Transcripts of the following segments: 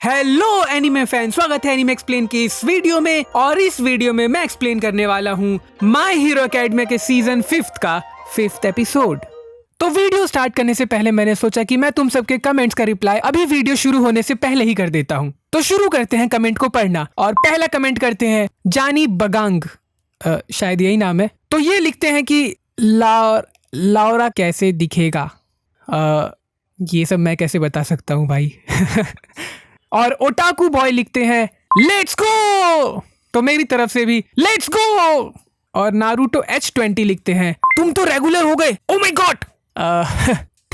Hello anime fan, स्वागत है anime explain की इस वीडियो में। और इस वीडियो में मैं एक्सप्लेन करने वाला हूँ माय हीरो एकेडमी के सीजन 5 का 5th एपिसोड। तो वीडियो स्टार्ट करने से पहले मैंने सोचा कि मैं तुम सबके कमेंट्स का रिप्लाई अभी वीडियो शुरू होने से पहले ही कर देता हूँ। तो शुरू करते हैं कमेंट को पढ़ना। और पहला कमेंट करते हैं जानी बगांग, शायद यही नाम है। तो ये लिखते हैं कि लौरा कैसे दिखेगा। ये सब मैं कैसे बता सकता हूँ भाई। और ओटाकू बॉय लिखते हैं लेट्स गो। तो मेरी तरफ से भी लेट्स गो। और नारुतो H20 लिखते हैं तुम तो रेगुलर हो गए, oh my God.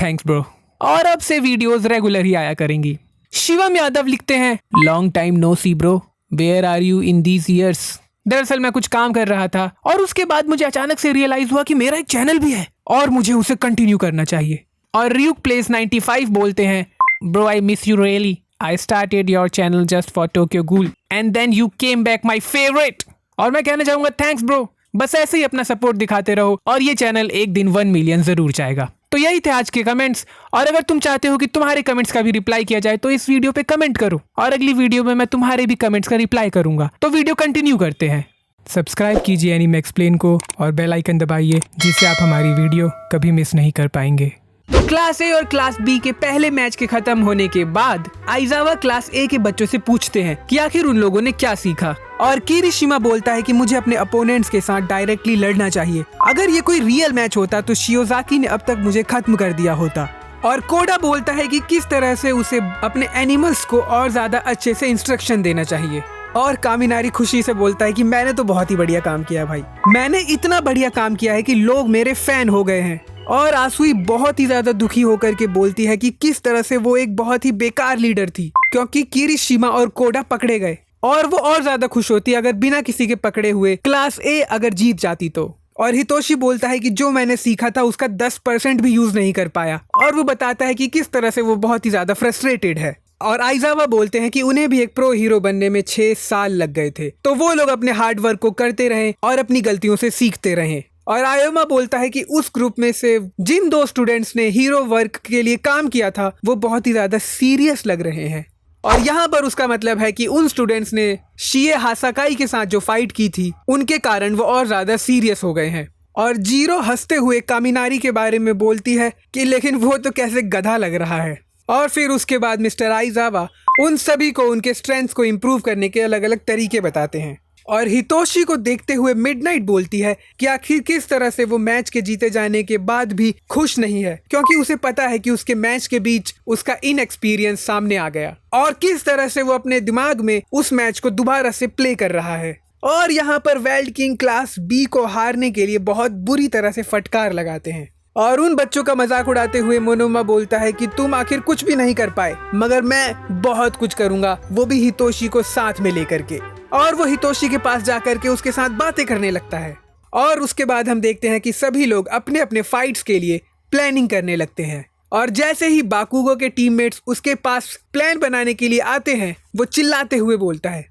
Thanks bro. और अब से वीडियोस रेगुलर ही आया करेंगी। शिवम यादव लिखते हैं long time no see bro, where are you in these years. दरअसल मैं कुछ काम कर रहा था और उसके बाद मुझे अचानक से रियलाइज हुआ कि मेरा एक चैनल भी है और मुझे उसे कंटिन्यू करना चाहिए। और रियुक प्लेस 95 बोलते हैं bro I miss you really, I started your channel just for Tokyo Ghoul and then you came back my favorite। और मैं कहना चाहूंगा थैंक्स ब्रो, बस ऐसे ही अपना सपोर्ट दिखाते रहो और ये चैनल एक दिन 1 मिलियन जरूर जाएगा। तो यही थे आज के कमेंट्स। और अगर तुम चाहते हो कि तुम्हारे कमेंट्स का भी रिप्लाई किया जाए तो इस वीडियो पे कमेंट करो और अगली वीडियो में मैं तुम्हारे भी कमेंट्स का रिप्लाई करूंगा। तो वीडियो कंटिन्यू करते हैं। सब्सक्राइब कीजिए एनीमे एक्सप्लेन को और बेल आइकन दबाइए जिससे आप हमारी वीडियो कभी मिस नहीं कर पाएंगे। तो क्लास ए और क्लास बी के पहले मैच के खत्म होने के बाद आइजावा क्लास ए के बच्चों से पूछते हैं कि आखिर उन लोगों ने क्या सीखा। और किरिशिमा बोलता है कि मुझे अपने अपोनेंट्स के साथ डायरेक्टली लड़ना चाहिए। अगर ये कोई रियल मैच होता तो शियोजाकी ने अब तक मुझे खत्म कर दिया होता। और कोडा बोलता है कि किस तरह से उसे अपने एनिमल्स को और ज्यादा अच्छे से इंस्ट्रक्शन देना चाहिए। और कामिनारी खुशी से बोलता है कि मैंने तो बहुत ही बढ़िया काम किया भाई, मैंने इतना बढ़िया काम किया है कि लोग मेरे फैन हो गए हैं। और आसुई बहुत ही ज्यादा दुखी होकर के बोलती है कि किस तरह से वो एक बहुत ही बेकार लीडर थी क्योंकि किरिशिमा और कोडा पकड़े गए। और वो और ज्यादा खुश होती अगर बिना किसी के पकड़े हुए क्लास ए अगर जीत जाती तो। और हितोशी बोलता है कि जो मैंने सीखा था उसका 10% भी यूज नहीं कर पाया। और वो बताता है कि किस तरह से वो बहुत ही ज्यादा फ्रस्ट्रेटेड है। और आइजावा बोलते हैं कि उन्हें भी एक प्रो हीरो बनने में 6 साल लग गए थे, तो वो लोग अपने हार्ड वर्क को करते रहें और अपनी गलतियों से सीखते रहें। और आयोमा बोलता है कि उस ग्रुप में से जिन 2 स्टूडेंट्स ने हीरो वर्क के लिए काम किया था वो बहुत ही ज्यादा सीरियस लग रहे हैं। और यहाँ पर उसका मतलब है कि उन स्टूडेंट्स ने शिए हासाकाई के साथ जो फाइट की थी उनके कारण वो और ज्यादा सीरियस हो गए हैं। और जीरो हंसते हुए कामिनारी के बारे में बोलती है कि लेकिन वो तो कैसे गधा लग रहा है। और फिर उसके बाद मिस्टर आइजावा उन सभी को उनके स्ट्रेंथ्स को इम्प्रूव करने के अलग अलग तरीके बताते हैं। और हितोशी को देखते हुए मिडनाइट बोलती है कि आखिर किस तरह से वो मैच के जीते जाने के बाद भी खुश नहीं है क्योंकि उसे पता है कि उसके मैच के बीच उसका इनएक्सपीरियंस सामने आ गया और किस तरह से वो अपने दिमाग में उस मैच को दोबारा से प्ले कर रहा है। और यहाँ पर वेल्ड किंग क्लास बी को हारने के लिए बहुत बुरी तरह से फटकार लगाते हैं। और उन बच्चों का मजाक उड़ाते हुए मोनोमा बोलता है कि तुम आखिर कुछ भी नहीं कर पाए मगर मैं बहुत कुछ करूंगा, वो भी हितोशी को साथ में लेकर के। और वो हितोशी के पास जाकर के उसके साथ बातें करने लगता है। और उसके बाद हम देखते हैं कि सभी लोग अपने अपने फाइट्स के लिए प्लानिंग करने लगते हैं। और जैसे ही बाकुगो के टीममेट्स उसके पास प्लान बनाने के लिए आते हैं वो चिल्लाते हुए बोलता है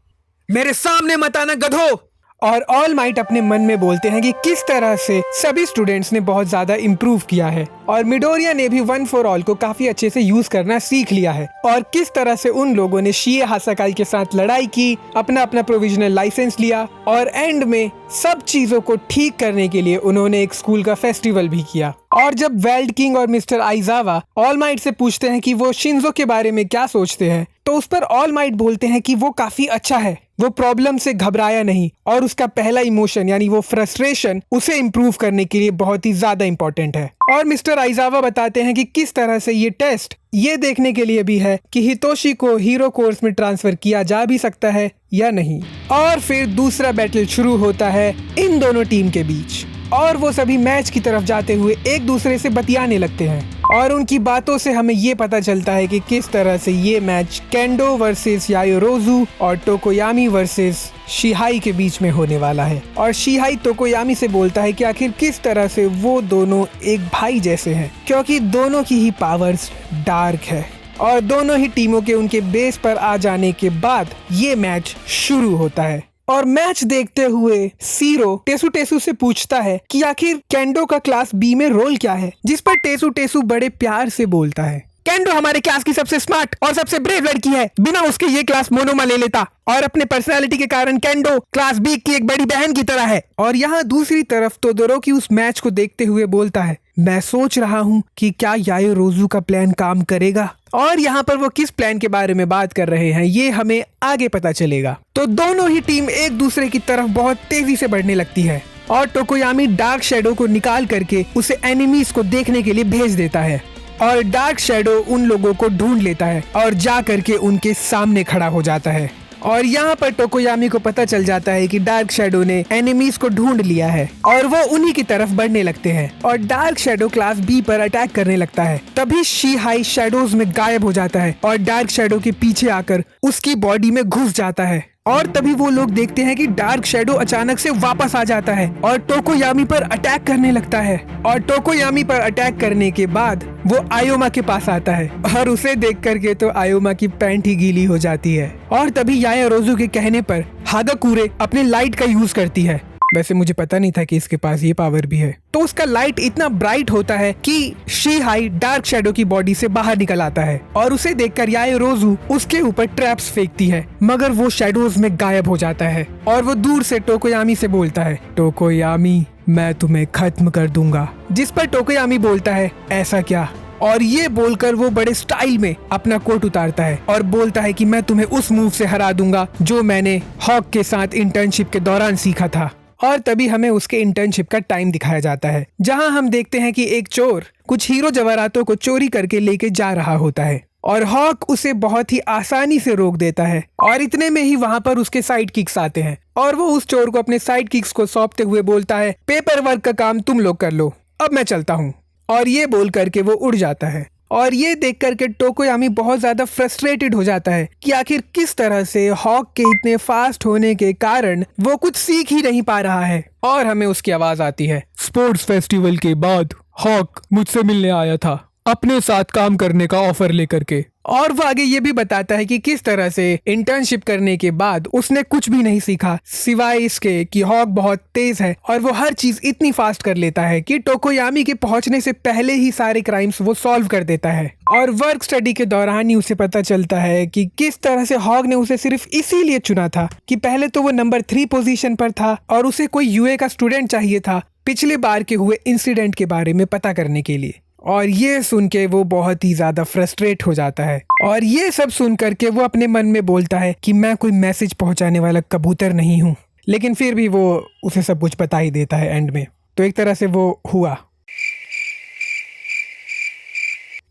मेरे सामने मत आना गधो। और ऑल माइट अपने मन में बोलते हैं कि किस तरह से सभी स्टूडेंट्स ने बहुत ज्यादा इम्प्रूव किया है और मिडोरिया ने भी 1 फॉर ऑल को काफी अच्छे से यूज करना सीख लिया है। और किस तरह से उन लोगों ने शिए हासाकाई के साथ लड़ाई की, अपना अपना प्रोविजनल लाइसेंस लिया और एंड में सब चीजों को ठीक करने के लिए उन्होंने एक स्कूल का फेस्टिवल भी किया। और जब वेल्ड किंग और मिस्टर आइजावा ऑल माइट से पूछते हैं कि वो शिंजो के बारे में क्या सोचते हैं तो उस पर ऑल माइट बोलते हैं कि वो काफी अच्छा है, वो प्रॉब्लम से घबराया नहीं और उसका पहला इमोशन यानी वो फ्रस्ट्रेशन उसे इम्प्रूव करने के लिए बहुत ही ज्यादा इंपॉर्टेंट है। और मिस्टर आइजावा बताते हैं कि किस तरह से ये टेस्ट ये देखने के लिए भी है कि हितोशी को हीरो कोर्स में ट्रांसफर किया जा भी सकता है या नहीं। और फिर दूसरा बैटल शुरू होता है इन दोनों टीम के बीच और वो सभी मैच की तरफ जाते हुए एक दूसरे से बतियाने लगते हैं। और उनकी बातों से हमें ये पता चलता है कि किस तरह से ये मैच केंडो वर्सेस यायोरोजू और टोकोयामी वर्सेस शिहाई के बीच में होने वाला है। और शिहाई टोकोयामी से बोलता है कि आखिर किस तरह से वो दोनों एक भाई जैसे हैं क्योंकि दोनों की ही पावर्स डार्क है। और दोनों ही टीमों के उनके बेस पर आ जाने के बाद ये मैच शुरू होता है। और मैच देखते हुए सीरो टेसु टेसु से पूछता है कि आखिर केंडो का क्लास बी में रोल क्या है, जिस पर टेसु टेसु बड़े प्यार से बोलता है केंडो हमारे क्लास की सबसे स्मार्ट और सबसे ब्रेव लड़की है, बिना उसके ये क्लास मोनोमा ले लेता और अपने पर्सनालिटी के कारण केंडो क्लास बी की एक बड़ी बहन की तरह है। और यहाँ दूसरी तरफ तोदोरोकी उस मैच को देखते हुए बोलता है, मैं सोच रहा हूँ कि क्या याओरोज़ु का प्लान काम करेगा। और यहाँ पर वो किस प्लान के बारे में बात कर रहे हैं ये हमें आगे पता चलेगा। तो दोनों ही टीम एक दूसरे की तरफ बहुत तेजी से बढ़ने लगती है और टोकोयामी डार्क शैडो को निकाल करके उसे एनिमीज को देखने के लिए भेज देता है और डार्क शैडो उन लोगों को ढूंढ लेता है और जा करके उनके सामने खड़ा हो जाता है। और यहाँ पर टोकोयामी को पता चल जाता है कि डार्क शैडो ने एनिमीज को ढूंढ लिया है और वो उन्हीं की तरफ बढ़ने लगते हैं और डार्क शैडो क्लास बी पर अटैक करने लगता है। तभी शी-हाई शैडोज में गायब हो जाता है और डार्क शैडो के पीछे आकर उसकी बॉडी में घुस जाता है। और तभी वो लोग देखते हैं कि डार्क शैडो अचानक से वापस आ जाता है और टोकोयामी पर अटैक करने लगता है। और टोकोयामी पर अटैक करने के बाद वो आयोमा के पास आता है और उसे देख करके तो आयोमा की पैंट ही गीली हो जाती है। और तभी याओरोज़ु के कहने पर हागाकुरे अपने लाइट का यूज करती है। वैसे मुझे पता नहीं था कि इसके पास ये पावर भी है। तो उसका लाइट इतना ब्राइट होता है कि शी-हाई डार्क शैडो की बॉडी से बाहर निकल आता है और उसे देखकर याओरोज़ु उसके ऊपर ट्रैप्स फेंकती है, मगर वो शैडोज में गायब हो जाता है और वो दूर से टोकोयामी से बोलता है, टोकोयामी मैं तुम्हें खत्म कर दूंगा। जिस पर टोकोयामी बोलता है, ऐसा क्या? और ये बोलकर वो बड़े स्टाइल में अपना कोट उतारता है और बोलता है कि मैं तुम्हें उस मूव से हरा दूंगा जो मैंने हॉक के साथ इंटर्नशिप के दौरान सीखा था। और तभी हमें उसके इंटर्नशिप का टाइम दिखाया जाता है, जहां हम देखते हैं कि एक चोर कुछ हीरो जवाहरातों को चोरी करके लेके जा रहा होता है और हॉक उसे बहुत ही आसानी से रोक देता है। और इतने में ही वहां पर उसके साइड किक्स आते हैं और वो उस चोर को अपने साइड किक्स को सौंपते हुए बोलता है, पेपर वर्क का काम तुम लोग कर लो, अब मैं चलता हूँ। और ये बोल करके वो उड़ जाता है। और ये देख करके टोकोयामी बहुत ज्यादा फ्रस्ट्रेटेड हो जाता है कि आखिर किस तरह से हॉक के इतने फास्ट होने के कारण वो कुछ सीख ही नहीं पा रहा है। और हमें उसकी आवाज आती है, स्पोर्ट्स फेस्टिवल के बाद हॉक मुझसे मिलने आया था अपने साथ काम करने का ऑफर लेकर के। और वो आगे ये भी बताता है कि किस तरह से इंटर्नशिप करने के बाद उसने कुछ भी नहीं सीखा सिवाय इसके कि हॉक बहुत तेज है और वो हर चीज इतनी फास्ट कर लेता है कि टोकोयामी के पहुंचने से पहले ही सारे क्राइम्स वो सॉल्व कर देता है। और वर्क स्टडी के दौरान ही उसे पता चलता है कि किस तरह से हॉक ने उसे सिर्फ इसीलिए चुना था कि पहले तो वो नंबर 3 पोजीशन पर था और उसे कोई यूए का स्टूडेंट चाहिए था पिछले बार के हुए इंसिडेंट के बारे में पता करने के लिए। और ये सुन के वो बहुत ही ज्यादा फ्रस्ट्रेट हो जाता है और ये सब सुन करके वो अपने मन में बोलता है कि मैं कोई मैसेज पहुंचाने वाला कबूतर नहीं हूँ। लेकिन फिर भी वो उसे सब कुछ बता ही देता है एंड में। तो एक तरह से वो हुआ।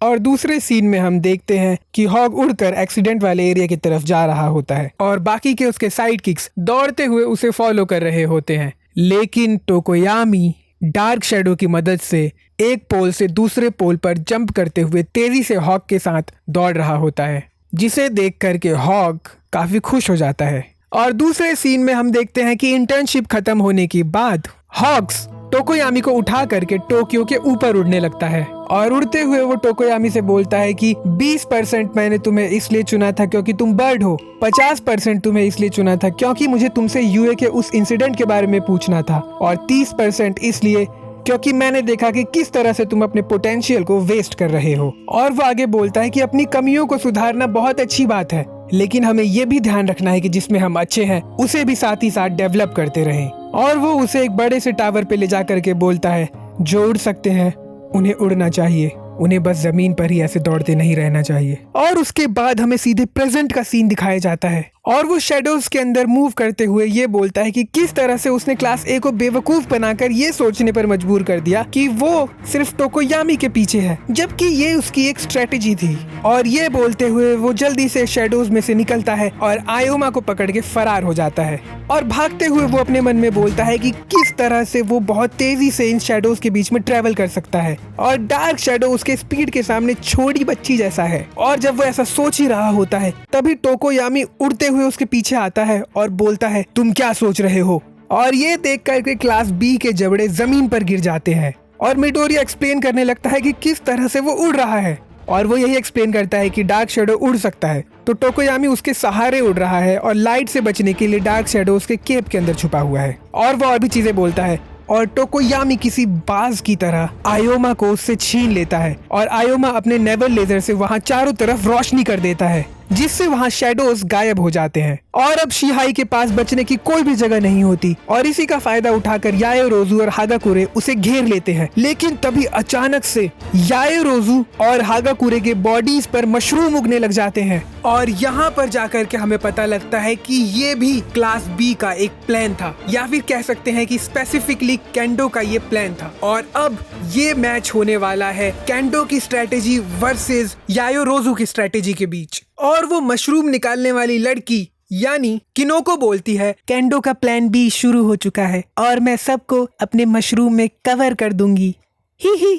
और दूसरे सीन में हम देखते हैं कि हॉक उड़कर एक्सीडेंट वाले एरिया की तरफ जा रहा होता है और बाकी के उसके साइड किक्स दौड़ते हुए उसे फॉलो कर रहे होते हैं। लेकिन टोकोयामी डार्क शैडो की मदद से एक पोल से दूसरे पोल पर जंप करते हुए तेजी से हॉक के साथ दौड़ रहा होता है, जिसे देख करके हॉक काफी खुश हो जाता है। और दूसरे सीन में हम देखते हैं कि इंटर्नशिप खत्म होने के बाद हॉक्स टोकोयामी को उठा करके टोक्यो के ऊपर उड़ने लगता है और उड़ते हुए वो टोकोयामी से बोलता है कि 20% मैंने तुम्हें इसलिए चुना था क्योंकि तुम बर्ड हो, 50% तुम्हें इसलिए चुना था क्योंकि मुझे तुमसे यूए के उस इंसिडेंट के बारे में पूछना था और 30% इसलिए क्योंकि मैंने देखा कि किस तरह से तुम अपने पोटेंशियल को वेस्ट कर रहे हो। और वो आगे बोलता है कि अपनी कमियों को सुधारना बहुत अच्छी बात है, लेकिन हमें ये भी ध्यान रखना है कि जिसमें हम अच्छे हैं उसे भी साथ ही साथ डेवलप करते रहें। और वो उसे एक बड़े से टावर पे ले जा करके बोलता है, जो उड़ सकते हैं उन्हें उड़ना चाहिए, उन्हें बस जमीन पर ही ऐसे दौड़ते नहीं रहना चाहिए। और उसके बाद हमें सीधे प्रेजेंट का सीन दिखाया जाता है और वो शेडोज के अंदर मूव करते हुए ये बोलता है कि किस तरह से उसने क्लास ए को बेवकूफ बनाकर ये सोचने पर मजबूर कर दिया कि वो सिर्फ टोकोयामी के पीछे है, जबकि ये उसकी एक स्ट्रेटेजी थी। और ये बोलते हुए वो जल्दी से शेडोज में से निकलता है और आयोमा को पकड़ के फरार हो जाता है। और भागते हुए वो अपने मन में बोलता है कि किस तरह से वो बहुत तेजी से इन शेडोज के बीच में ट्रेवल कर सकता है और डार्क शेडो उसके स्पीड के सामने छोटी बच्ची जैसा है। और जब वो ऐसा सोच ही रहा होता है तभी टोकोयामी उड़ते हुए उसके पीछे आता है और बोलता है, तुम क्या सोच रहे हो? और ये देख करके क्लास बी के जबड़े जमीन पर गिर जाते हैं और मिडोरिया एक्सप्लेन करने लगता है कि किस तरह से वो उड़ रहा है। और वो यही एक्सप्लेन करता है कि डार्क शैडो उड़ सकता है, तो टोकोयामी उसके सहारे उड़ रहा है और लाइट से बचने के लिए डार्क शैडो उसके केप के अंदर छुपा हुआ है। और वो और भी चीजें बोलता है और टोकोयामी किसी बाज की तरह आयोमा को उससे छीन लेता है और आयोमा अपने नेवल लेजर से वहाँ चारों तरफ रोशनी कर देता है, जिससे वहाँ शैडोज गायब हो जाते हैं और अब शिहाई के पास बचने की कोई भी जगह नहीं होती। और इसी का फायदा उठाकर याओरोजू और हागाकुरे उसे घेर लेते हैं। लेकिन तभी अचानक से याओरोजू और हागाकुरे के बॉडीज पर मशरूम उगने लग जाते हैं और यहाँ पर जाकर के हमें पता लगता है कि ये भी क्लास बी का एक प्लान था, या फिर कह सकते हैं कि स्पेसिफिकली केंडो का ये प्लान था। और अब ये मैच होने वाला है केंडो की स्ट्रेटेजी वर्सेस याओरोजू की स्ट्रेटेजी के बीच। और वो मशरूम निकालने वाली लड़की यानी किनोको बोलती है, केंडो का प्लान बी शुरू हो चुका है और मैं सबको अपने मशरूम में कवर कर दूंगी, ही ही।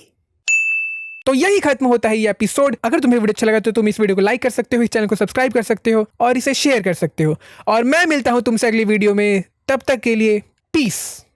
तो यही खत्म होता है ये एपिसोड। अगर तुम्हें वीडियो अच्छा लगा तो तुम इस वीडियो को लाइक कर सकते हो, इस चैनल को सब्सक्राइब कर सकते हो और इसे शेयर कर सकते हो। और मैं मिलता हूँ तुमसे अगली वीडियो में, तब तक के लिए पीस।